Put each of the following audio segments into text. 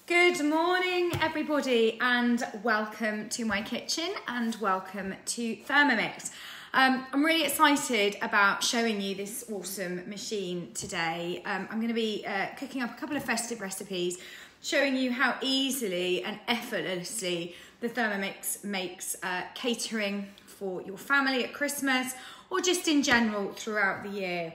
Good morning everybody and welcome to my kitchen and welcome to Thermomix. I'm really excited about showing you this awesome machine today. I'm going to be cooking up a couple of festive recipes, showing you how easily and effortlessly the Thermomix makes catering for your family at Christmas or just in general throughout the year.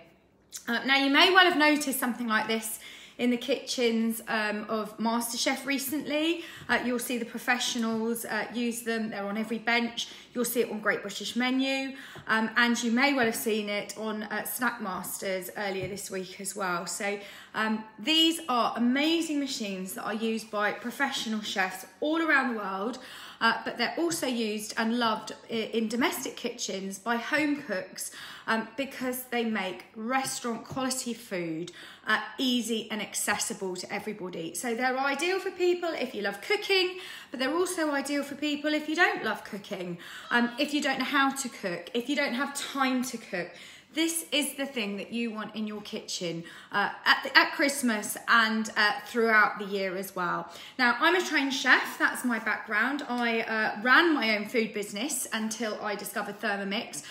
Now you may well have noticed something like this in the kitchens of MasterChef recently. You'll see the professionals use them. They're on every bench. You'll see it on Great British Menu. And you may well have seen it on Snack Masters earlier this week as well. So these are amazing machines that are used by professional chefs all around the world. But they're also used and loved in domestic kitchens by home cooks because they make restaurant quality food easy and accessible to everybody. So they're ideal for people if you love cooking, but they're also ideal for people if you don't love cooking, if you don't know how to cook, if you don't have time to cook. This is the thing that you want in your kitchen at Christmas and throughout the year as well. Now, I'm a trained chef, that's my background. I ran my own food business until I discovered Thermomix.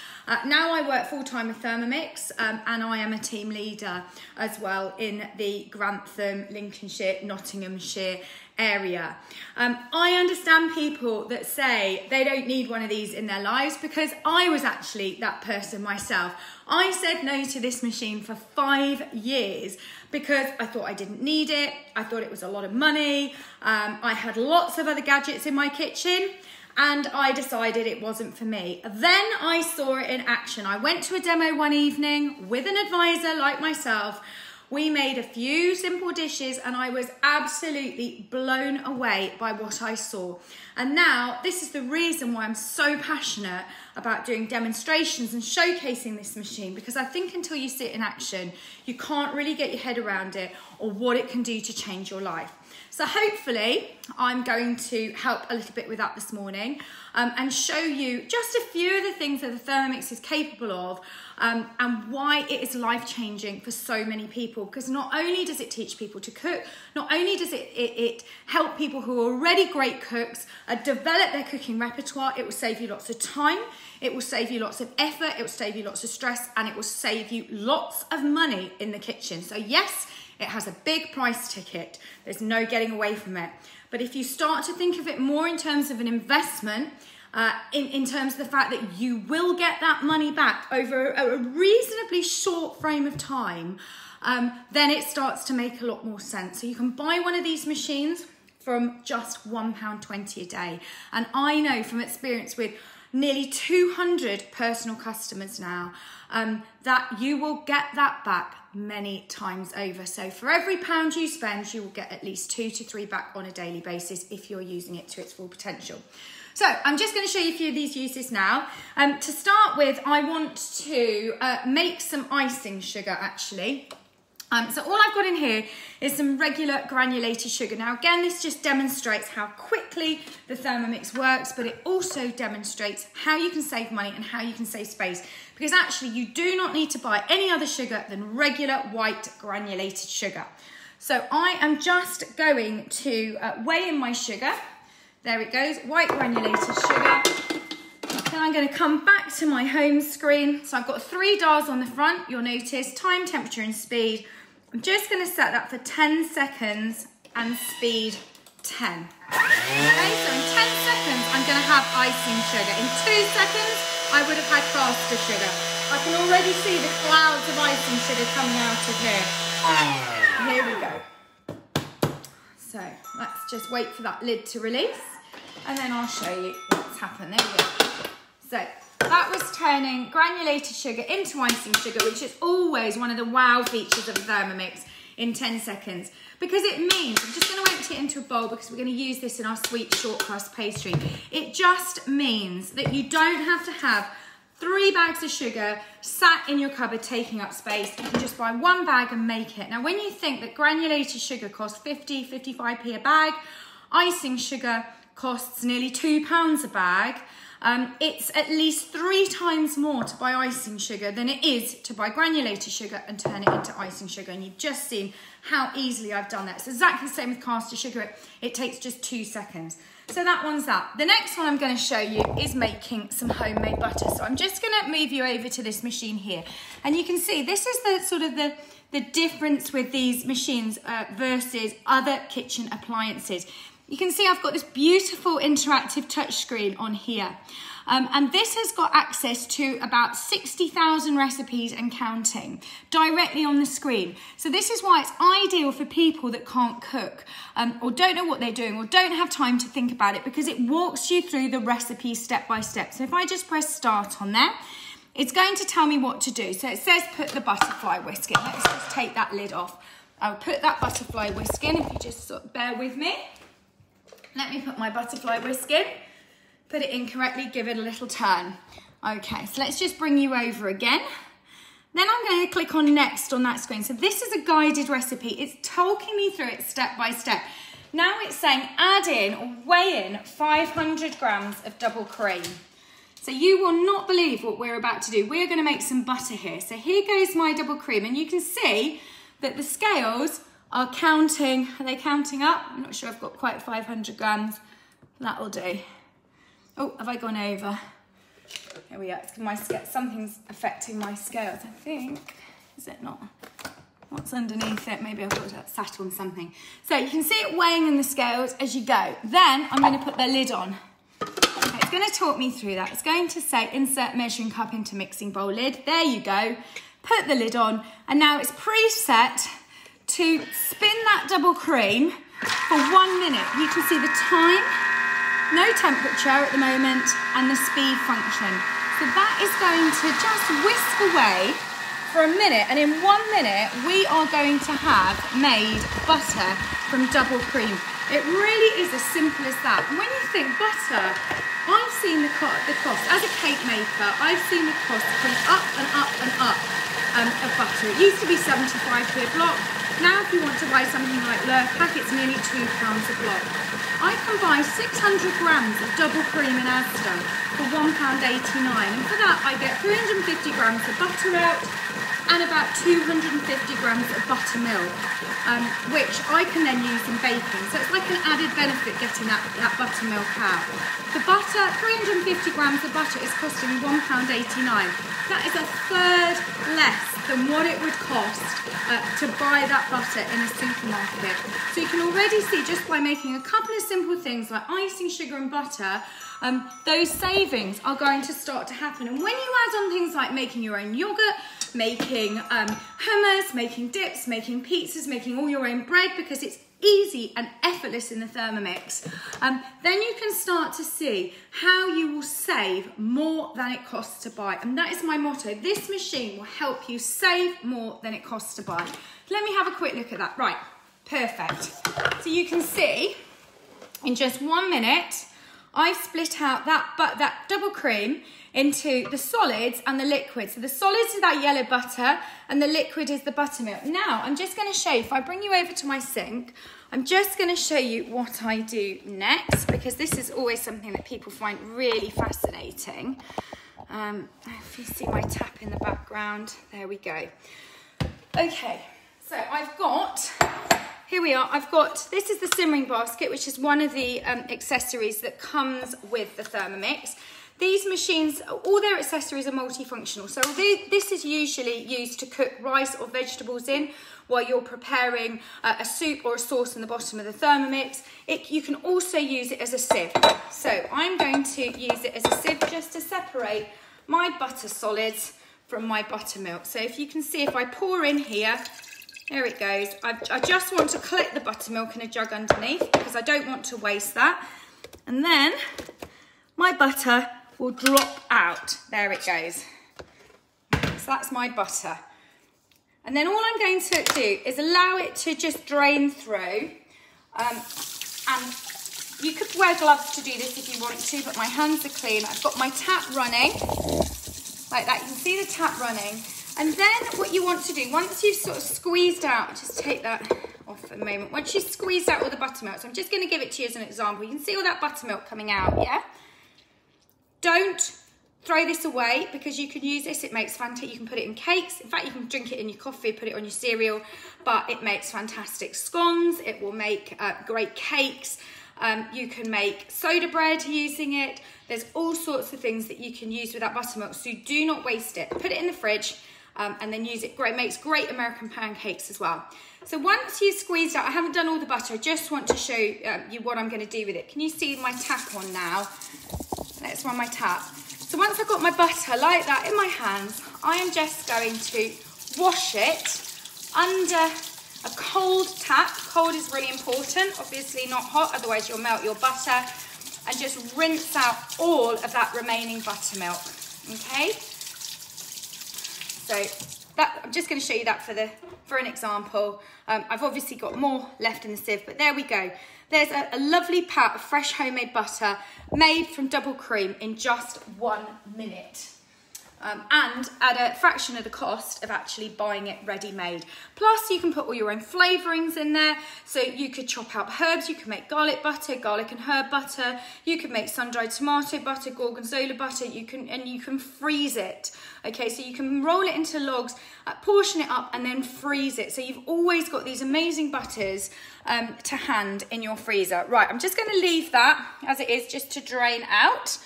Now I work full-time with Thermomix and I am a team leader as well in the Grantham, Lincolnshire, Nottinghamshire area. I understand people that say they don't need one of these in their lives because I was actually that person myself. I said no to this machine for 5 years because I thought I didn't need it. I thought it was a lot of money. I had lots of other gadgets in my kitchen and I decided it wasn't for me. Then I saw it in action. I went to a demo one evening with an advisor like myself. We made a few simple dishes and I was absolutely blown away by what I saw. And now this is the reason why I'm so passionate about doing demonstrations and showcasing this machine, because I think until you see it in action, you can't really get your head around it or what it can do to change your life. So hopefully I'm going to help a little bit with that this morning and show you just a few of the things that the Thermomix is capable of and why it is life-changing for so many people. Because not only does it teach people to cook, not only does it help people who are already great cooks develop their cooking repertoire, it will save you lots of time, it will save you lots of effort, it will save you lots of stress, and it will save you lots of money in the kitchen. So yes, it has a big price ticket. There's no getting away from it. But if you start to think of it more in terms of an investment, in terms of the fact that you will get that money back over a reasonably short frame of time, then it starts to make a lot more sense. So you can buy one of these machines from just £1.20 a day. And I know from experience with nearly 200 personal customers now, that you will get that back many times over. So for every £1 you spend, you will get at least 2 to 3 back on a daily basis if you're using it to its full potential. So I'm just going to show you a few of these uses now. To start with, I want to make some icing sugar actually. So all I've got in here is some regular granulated sugar. Now again, this just demonstrates how quickly the Thermomix works, but it also demonstrates how you can save money and how you can save space, because actually you do not need to buy any other sugar than regular white granulated sugar. So I am just going to weigh in my sugar. There it goes, white granulated sugar. Then I'm going to come back to my home screen. So I've got 3 dials on the front. You'll notice time, temperature and speed. I'm just going to set that for 10 seconds and speed 10. Okay, so in 10 seconds I'm going to have icing sugar. In 2 seconds I would have had caster sugar. I can already see the clouds of icing sugar coming out of here. Here we go. So let's just wait for that lid to release and then I'll show you what's happened. There we go. So that was turning granulated sugar into icing sugar, which is always one of the wow features of Thermomix, in 10 seconds. Because it means, I'm just going to empty it into a bowl because we're going to use this in our sweet short crust pastry. It just means that you don't have to have 3 bags of sugar sat in your cupboard taking up space. You can just buy 1 bag and make it. Now, when you think that granulated sugar costs 50, 55p a bag, icing sugar costs nearly £2 a bag, It's at least 3 times more to buy icing sugar than it is to buy granulated sugar and turn it into icing sugar. And you've just seen how easily I've done that. It's exactly the same with caster sugar. It takes just 2 seconds. So that one's that. The next one I'm going to show you is making some homemade butter. So I'm just going to move you over to this machine here. And you can see this is the sort of the difference with these machines versus other kitchen appliances. You can see I've got this beautiful interactive touchscreen on here. And this has got access to about 60,000 recipes and counting directly on the screen. So this is why it's ideal for people that can't cook or don't know what they're doing or don't have time to think about it, because it walks you through the recipe step by step. So if I just press start on there, it's going to tell me what to do. So it says put the butterfly whisk in. Let's just take that lid off. I'll put that butterfly whisk in if you just sort of bear with me. Let me put my butterfly whisk in. Put it in correctly, give it a little turn. Okay, so let's just bring you over again. Then I'm going to click on next on that screen. So this is a guided recipe. It's talking me through it step by step. Now it's saying add in or weigh in 500 grams of double cream. So you will not believe what we're about to do. We're going to make some butter here. So here goes my double cream, and you can see that the scales are counting. Are they counting up? I'm not sure I've got quite 500 grams. That'll do. Oh, have I gone over? Here we are. It's my scale. Something's affecting my scales, I think. Is it not? What's underneath it? Maybe I've got that sat on something. So you can see it weighing in the scales as you go. Then I'm going to put the lid on. Okay, it's going to talk me through that. It's going to say insert measuring cup into mixing bowl lid. There you go. Put the lid on. And now it's preset to spin that double cream for 1 minute. You can see the time, no temperature at the moment, and the speed function. So that is going to just whisk away for a minute, and in 1 minute we are going to have made butter from double cream. It really is as simple as that. And when you think butter, I've seen the cost, as a cake maker, I've seen the cost creep up and up and up of butter. It used to be 75p a block. Now if you want to buy something like Lurpak, it's nearly £2 a block. I can buy 600 grams of double cream in Asda for £1.89, and for that I get 350 grams of butter out and about 250 grams of buttermilk, which I can then use in baking. So it's like an added benefit getting that buttermilk out. The butter, 350 grams of butter is costing me £1.89. That is a third less than what it would cost to buy that butter in a supermarket. So you can already see, just by making a couple of simple things like icing sugar and butter, those savings are going to start to happen. And when you add on things like making your own yogurt, making hummus, making dips, making pizzas, making all your own bread, because it's easy and effortless in the Thermomix, then you can start to see how you will save more than it costs to buy. And that is my motto. This machine will help you save more than it costs to buy. Let me have a quick look at that. Right, perfect. So you can see in just 1 minute, I've split out that double cream into the solids and the liquid. So the solids is that yellow butter and the liquid is the buttermilk. Now, I'm just going to show you, if I bring you over to my sink, I'm just going to show you what I do next, because this is always something that people find really fascinating. If you see my tap in the background, there we go. Okay, so I've got... Here we are, this is the simmering basket, which is one of the accessories that comes with the Thermomix. These machines, all their accessories are multifunctional. So this is usually used to cook rice or vegetables in while you're preparing a soup or a sauce in the bottom of the Thermomix. You can also use it as a sieve. So I'm going to use it as a sieve just to separate my butter solids from my buttermilk. So if you can see, if I pour in here, there it goes. I just want to collect the buttermilk in a jug underneath because I don't want to waste that. And then my butter will drop out. There it goes. So that's my butter. And then all I'm going to do is allow it to just drain through. And you could wear gloves to do this if you want to, but my hands are clean. I've got my tap running, like that. You can see the tap running. And then what you want to do, once you've sort of squeezed out, just take that off for a moment. Once you've squeezed out all the buttermilk, so I'm just going to give it to you as an example. You can see all that buttermilk coming out, yeah? don't throw this away because you can use this. It makes fantastic. You can put it in cakes. In fact, you can drink it in your coffee, put it on your cereal, but it makes fantastic scones. It will make great cakes. You can make soda bread using it. There's all sorts of things that you can use with that buttermilk, so do not waste it. Put it in the fridge and then use it. It makes great American pancakes as well. So once you've squeezed out, I haven't done all the butter, I just want to show you what I'm going to do with it. Can you see my tap on now? Let's run my tap. So once I've got my butter like that in my hands, I am just going to wash it under a cold tap. Cold is really important, obviously not hot, otherwise you'll melt your butter. And just rinse out all of that remaining buttermilk, okay? So that, I'm just going to show you that for an example. I've obviously got more left in the sieve, but there we go. There's a lovely pat of fresh homemade butter made from double cream in just 1 minute. And at a fraction of the cost of actually buying it ready-made. Plus, you can put all your own flavourings in there. So you could chop out herbs, you can make garlic butter, garlic and herb butter. You can make sun-dried tomato butter, gorgonzola butter. You can freeze it. Okay, so you can roll it into logs, portion it up, and then freeze it. So you've always got these amazing butters to hand in your freezer. Right, I'm just going to leave that as it is, just to drain out.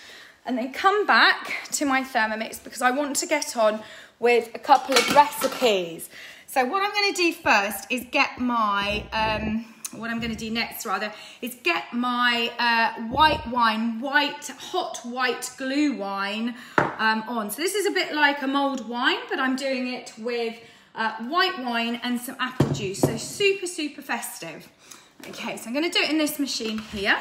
And then come back to my Thermomix because I want to get on with a couple of recipes. So what I'm going to do first is get my, get my hot white glue wine on. So this is a bit like a mulled wine, but I'm doing it with white wine and some apple juice. So super, super festive. Okay, so I'm going to do it in this machine here.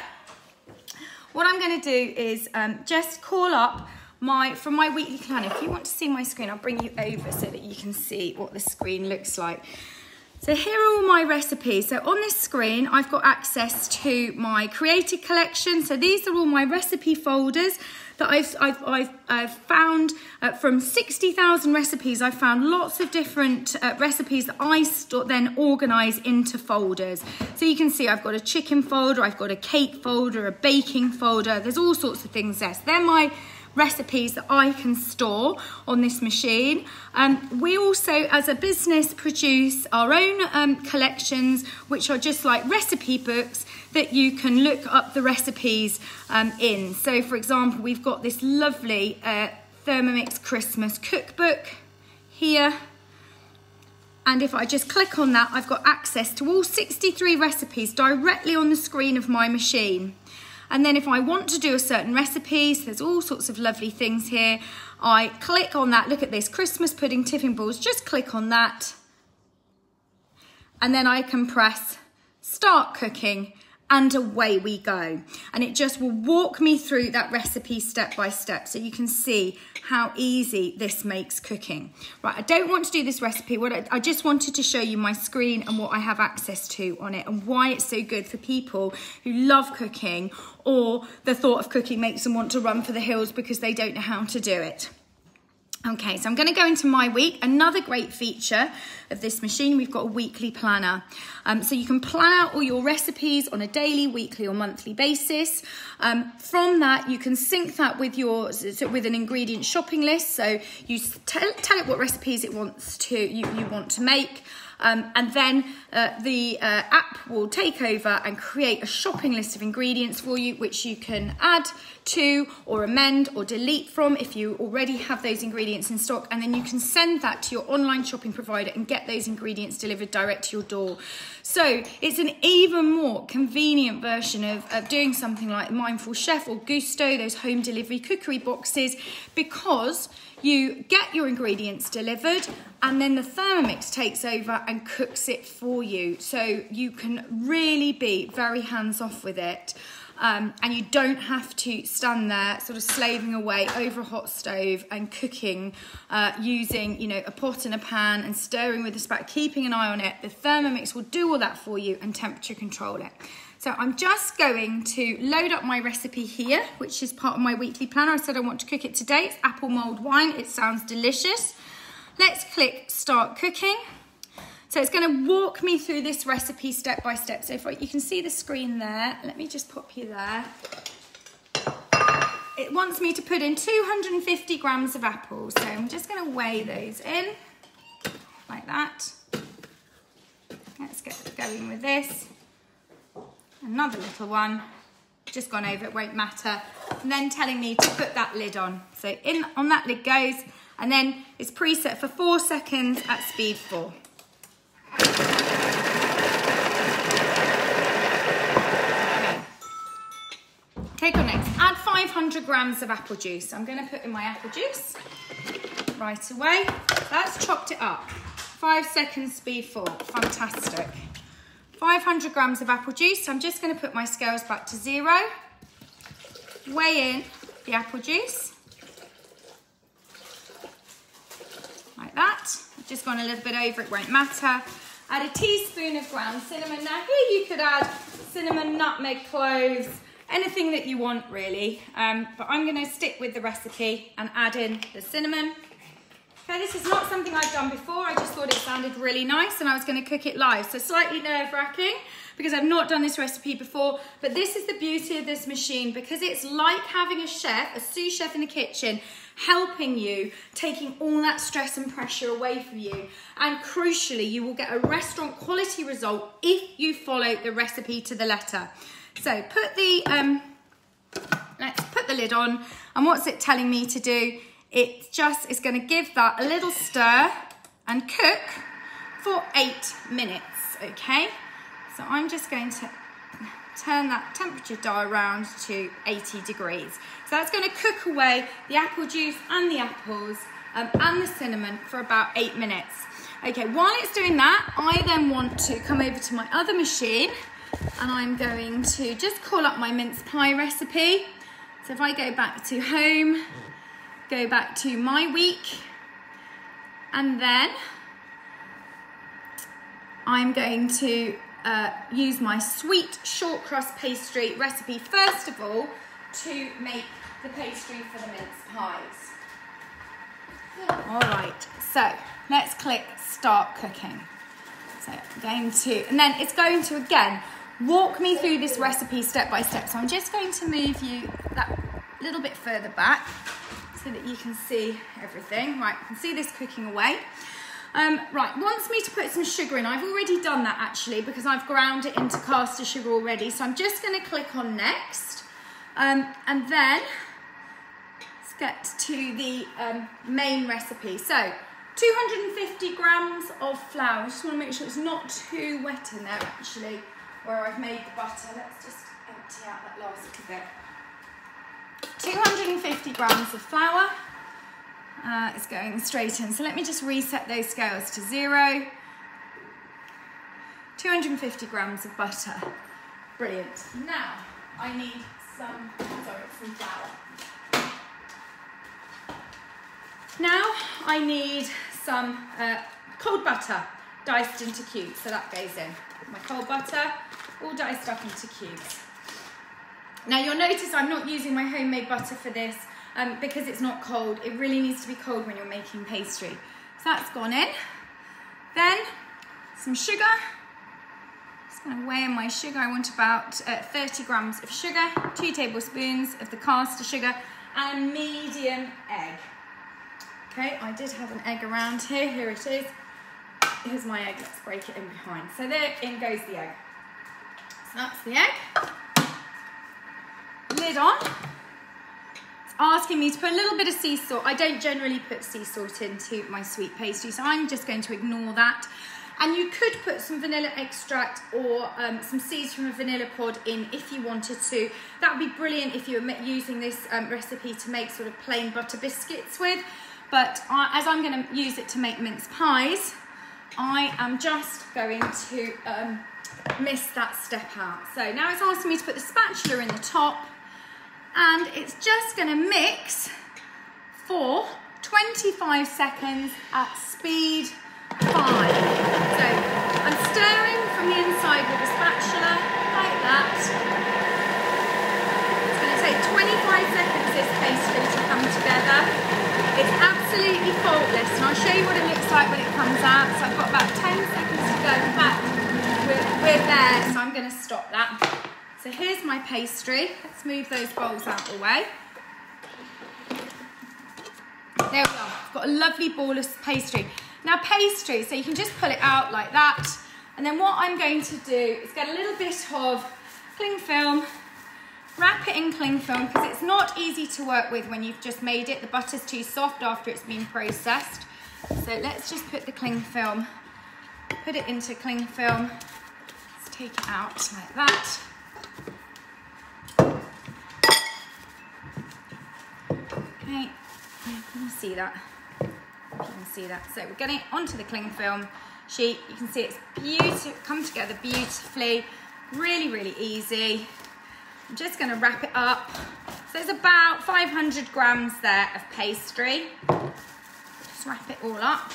What I'm going to do is just call up from my weekly planner. If you want to see my screen, I'll bring you over so that you can see what the screen looks like. So here are all my recipes. So on this screen, I've got access to my created collection. So these are all my recipe folders that I've found from 60,000 recipes. I've found lots of different recipes that I then organise into folders. So you can see I've got a chicken folder, I've got a cake folder, a baking folder. There's all sorts of things there. So they're my recipes that I can store on this machine. We also, as a business, produce our own collections, which are just like recipe books that you can look up the recipes in. So for example, we've got this lovely Thermomix Christmas cookbook here. And if I just click on that, I've got access to all 63 recipes directly on the screen of my machine. And then if I want to do a certain recipe, so there's all sorts of lovely things here, I click on that. Look at this, Christmas pudding tiffin balls. Just click on that. And then I can press start cooking and away we go. And it just will walk me through that recipe step by step so you can see how easy this makes cooking. Right, I don't want to do this recipe. I just wanted to show you my screen and what I have access to on it and why it's so good for people who love cooking or the thought of cooking makes them want to run for the hills because they don't know how to do it. Okay, so I'm going to go into my week. Another great feature of this machine, we've got a weekly planner. So you can plan out all your recipes on a daily, weekly or monthly basis. From that, you can sync that with an ingredient shopping list. So you tell it what recipes you want to make. And then the app will take over and create a shopping list of ingredients for you, which you can add to or amend or delete from if you already have those ingredients in stock. And then you can send that to your online shopping provider and get those ingredients delivered direct to your door. So it's an even more convenient version of doing something like Mindful Chef or Gusto, those home delivery cookery boxes, because you get your ingredients delivered and then the Thermomix takes over and cooks it for you. So you can really be very hands-off with it. And you don't have to stand there sort of slaving away over a hot stove and cooking using, a pot and a pan and stirring with a spatula, keeping an eye on it. The Thermomix will do all that for you and temperature control it. So I'm just going to load up my recipe here, which is part of my weekly planner. I said I want to cook it today. It's apple mulled wine. It sounds delicious. Let's click start cooking. So it's going to walk me through this recipe step by step. So if you can see the screen there, let me just pop you there. it wants me to put in 250 grams of apples. So I'm just going to weigh those in like that. Let's get going with this. Another little one. Just gone over, it won't matter. And then telling me to put that lid on. So in on that lid goes, and then it's preset for 4 seconds at speed 4. Okay, go next. Add 500 grams of apple juice. I'm going to put in my apple juice right away. That's chopped it up. 5 seconds, speed 4. Fantastic. 500 grams of apple juice. I'm just going to put my scales back to 0. Weigh in the apple juice. Like that. I've just gone a little bit over, it won't matter. Add a teaspoon of ground cinnamon. Now here you could add cinnamon, nutmeg, cloves, anything that you want really. But I'm going to stick with the recipe and add in the cinnamon. Okay, this is not something I've done before. I just thought it sounded really nice and I was going to cook it live. So slightly nerve-wracking because I've not done this recipe before. But this is the beauty of this machine, because it's like having a chef, a sous chef in the kitchen, helping you, taking all that stress and pressure away from you. And crucially, you will get a restaurant quality result if you follow the recipe to the letter. So put the, let's put the lid on. And what's it telling me to do? It's going to give that a little stir and cook for 8 minutes, okay? So I'm just going to turn that temperature dial around to 80 degrees. So that's going to cook away the apple juice and the apples and the cinnamon for about 8 minutes. Okay, while it's doing that, I then want to come over to my other machine and I'm going to just call up my mince pie recipe. So if I go back to home, go back to my week, and then I'm going to use my sweet short crust pastry recipe first of all to make the pastry for the mince pies. All right, so let's click start cooking. So I'm going to, and then it's going to again walk me through this recipe step by step. So I'm just going to move you that little bit further back so that you can see everything. Right, you can see this cooking away. Right, wants me to put some sugar in. I've already done that actually because I've ground it into caster sugar already. So I'm just going to click on next. And then let's get to the main recipe. So 250 grams of flour. I just want to make sure it's not too wet in there actually where I've made the butter. Let's just empty out that last little bit. 250 grams of flour is going straight in. So let me just reset those scales to 0. 250 grams of butter. Brilliant. Now I need some flour. Now I need some cold butter diced into cubes. So that goes in. My cold butter all diced up into cubes. Now you'll notice I'm not using my homemade butter for this because it's not cold. It really needs to be cold when you're making pastry. So that's gone in. Then some sugar. Just going to weigh in my sugar. I want about 30 grams of sugar, 2 tablespoons of the caster sugar, and a medium egg. Okay, I did have an egg around here. Here it is. Here's my egg. Let's break it in behind. So there in goes the egg. So that's the egg. Lid on. It's asking me to put a little bit of sea salt. I don't generally put sea salt into my sweet pastry, so I'm just going to ignore that. And you could put some vanilla extract or some seeds from a vanilla pod in if you wanted to. That would be brilliant if you were using this recipe to make sort of plain butter biscuits with. But as I'm going to use it to make mince pies, I am just going to miss that step out. So now it's asking me to put the spatula in the top, and it's just going to mix for 25 seconds at speed 5. So I'm stirring from the inside with the spatula like that. It's going to take 25 seconds for this pastry to come together. It's absolutely faultless, and I'll show you what it looks like when it comes out. So I've got about 10 seconds to go. In fact, we're there, so I'm going to stop that. So here's my pastry. Let's move those bowls out of the way. There we are. I've got a lovely ball of pastry. Now pastry, so you can just pull it out like that. And then what I'm going to do is get a little bit of cling film, wrap it in cling film because it's not easy to work with when you've just made it. The butter's too soft after it's been processed. So let's just put the cling film, put it into cling film. Let's take it out like that. Okay, you can see that. You can see that. So we're getting it onto the cling film sheet. You can see it's beautiful, come together beautifully. Really, really easy. I'm just going to wrap it up. So it's about 500 grams there of pastry. Just wrap it all up.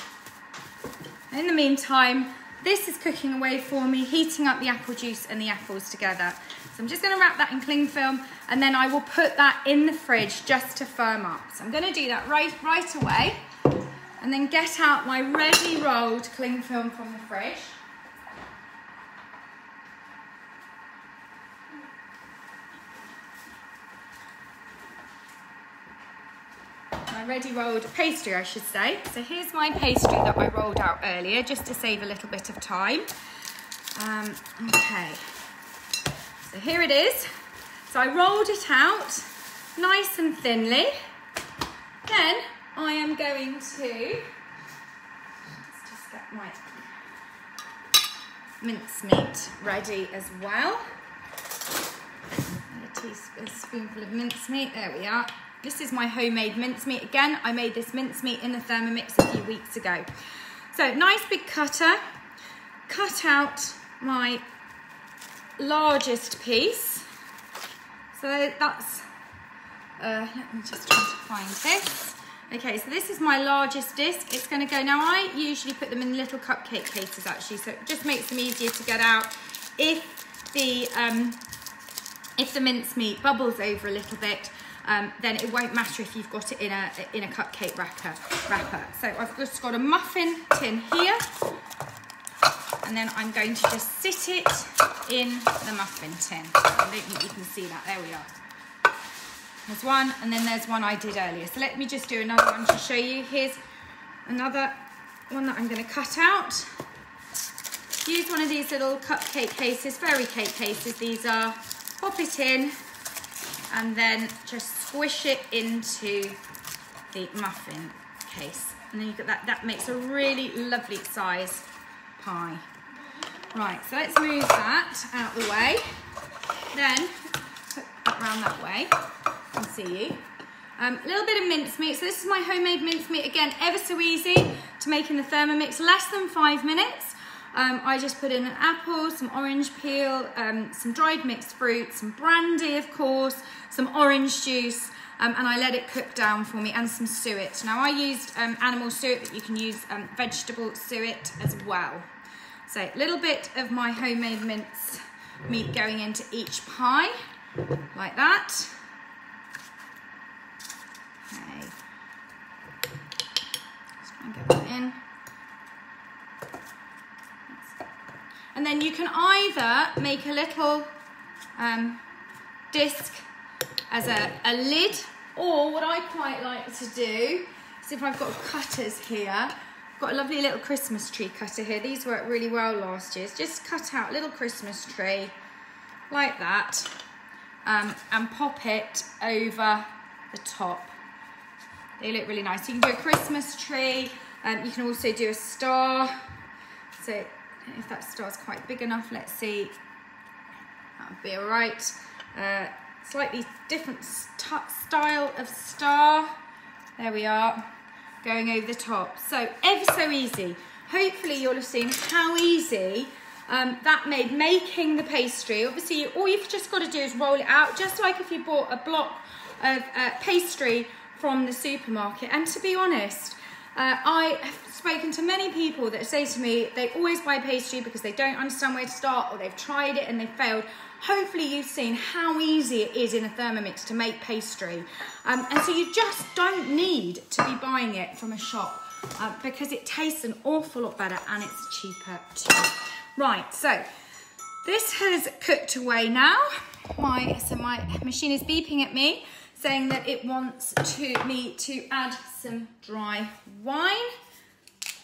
And in the meantime, this is cooking away for me, heating up the apple juice and the apples together. So I'm just going to wrap that in cling film and then I will put that in the fridge just to firm up. So I'm going to do that right away and then get out my ready rolled cling film from the fridge. My ready rolled pastry, I should say. So here's my pastry that I rolled out earlier, just to save a little bit of time. Okay, so here it is. So I rolled it out nice and thinly. Then I am going to, let's just get my mincemeat ready as well. A spoonful of mincemeat, there we are. This is my homemade mincemeat. Again, I made this mincemeat in the Thermomix a few weeks ago. So nice big cutter, cut out my largest piece. So that's, let me just try to find this. Okay, so this is my largest disc. It's gonna go, now I usually put them in little cupcake cases actually, so it just makes them easier to get out if the mincemeat bubbles over a little bit. Then it won't matter if you've got it in a cupcake wrapper. So I've just got a muffin tin here, and then I'm going to just sit it in the muffin tin. I don't think you can see that. There we are. There's one, and then there's one I did earlier. So let me just do another one to show you. Here's another one that I'm going to cut out. Use one of these little cupcake cases, fairy cake cases. These are. Pop it in. And then just squish it into the muffin case. And then you get that makes a really lovely size pie. Right, so let's move that out the way. Then, put that around that way. I can see you. A little bit of mincemeat. So this is my homemade mincemeat. Again, ever so easy to make in the Thermomix. Less than 5 minutes. I just put in an apple, some orange peel, some dried mixed fruit, some brandy, of course, some orange juice, and I let it cook down for me, and some suet. Now I used animal suet, but you can use vegetable suet as well. So a little bit of my homemade mince meat going into each pie, like that. Okay. Let's try and get that in. And then you can either make a little disc as a lid, or what I quite like to do is, if I've got cutters here, I've got a lovely little Christmas tree cutter here. These worked really well last year. Just cut out a little Christmas tree like that, and pop it over the top. They look really nice. You can do a Christmas tree. You can also do a star. So if that star's quite big enough, let's see, that'll be all right. Slightly different style of star. There we are, going over the top. So ever so easy. Hopefully you'll have seen how easy that made making the pastry. Obviously, all you've just got to do is roll it out, just like if you bought a block of pastry from the supermarket. And to be honest, I have spoken to many people that say to me they always buy pastry because they don't understand where to start, or they've tried it and they failed. Hopefully you've seen how easy it is in a Thermomix to make pastry. And so you just don't need to be buying it from a shop because it tastes an awful lot better and it's cheaper too. Right, so this has cooked away now. My machine is beeping at me. saying that it wants me to add some dry wine.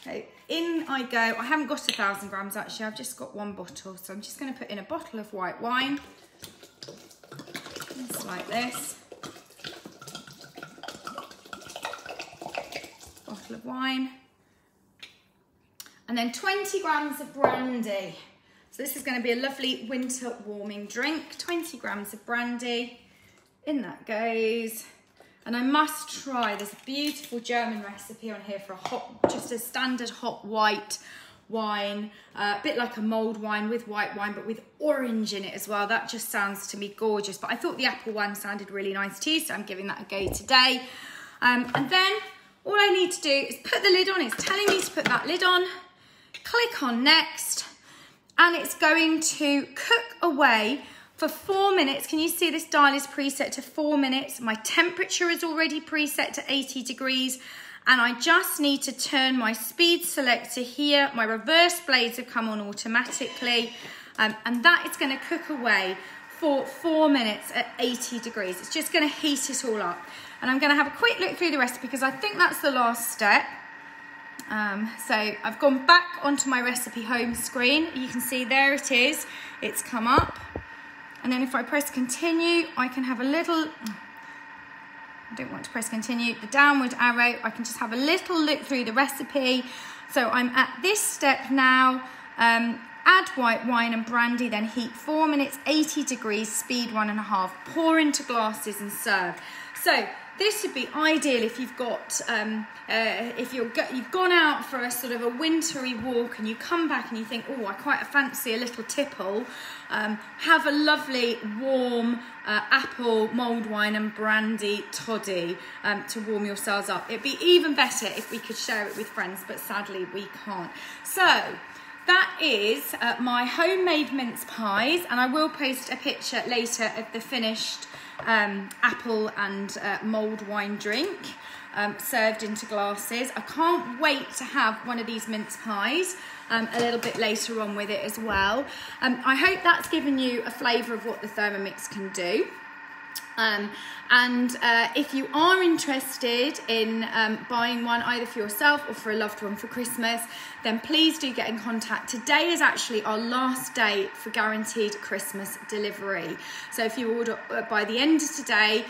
So in I go. I haven't got 1,000 grams actually, I've just got 1 bottle. So I'm just going to put in a bottle of white wine. Just like this. Bottle of wine. And then 20 grams of brandy. So this is going to be a lovely winter warming drink. 20 grams of brandy. In that goes. And I must try, there's a beautiful German recipe on here for a hot, just a standard hot white wine. A bit like a mulled wine with white wine, but with orange in it as well. That just sounds to me gorgeous. But I thought the apple one sounded really nice too, so I'm giving that a go today. And then all I need to do is put the lid on. It's telling me to put that lid on. Click on next, and it's going to cook away for 4 minutes. Can you see this dial is preset to 4 minutes? My temperature is already preset to 80 degrees, and I just need to turn my speed selector here. My reverse blades have come on automatically, and that is going to cook away for 4 minutes at 80 degrees. It's just going to heat it all up. And I'm going to have a quick look through the recipe because I think that's the last step. So I've gone back onto my recipe home screen. You can see there it is. It's come up. And then if I press continue, I can have a little, I don't want to press continue, the downward arrow, I can just have a little look through the recipe. So I'm at this step now. Add white wine and brandy, then heat 4 minutes, 80 degrees, speed 1.5. Pour into glasses and serve. So this would be ideal if you've got, you've gone out for a sort of a wintry walk and you come back and you think, oh, I quite fancy a little tipple. Have a lovely warm apple, mulled wine and brandy toddy to warm yourselves up. It'd be even better if we could share it with friends, but sadly we can't. So that is my homemade mince pies, and I will post a picture later of the finished apple and mulled wine drink served into glasses. I can't wait to have one of these mince pies a little bit later on with it as well. I hope that's given you a flavour of what the Thermomix can do. If you are interested in buying one either for yourself or for a loved one for Christmas, then please do get in contact. Today is actually our last day for guaranteed Christmas delivery. So if you order by the end of today,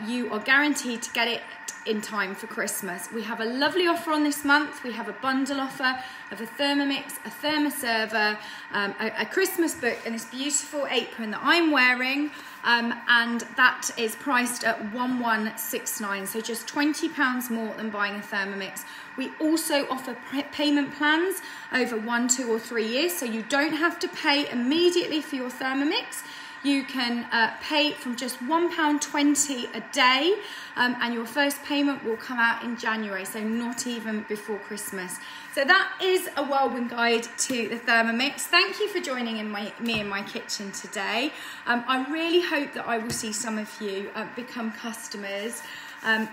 you are guaranteed to get it in time for Christmas. We have a lovely offer on this month. We have a bundle offer of a Thermomix, a thermoserver, a Christmas book, and this beautiful apron that I'm wearing, and that is priced at £1169, so just £20 more than buying a Thermomix. We also offer payment plans over 1, 2 or 3 years, so you don't have to pay immediately for your Thermomix. You can pay from just £1.20 a day, and your first payment will come out in January, so not even before Christmas. So that is a whirlwind guide to the Thermomix. Thank you for joining me in my kitchen today. I really hope that I will see some of you become customers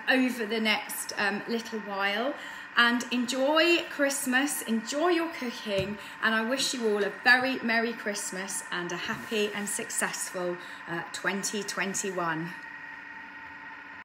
over the next little while. And enjoy Christmas, enjoy your cooking, and I wish you all a very Merry Christmas and a happy and successful 2021.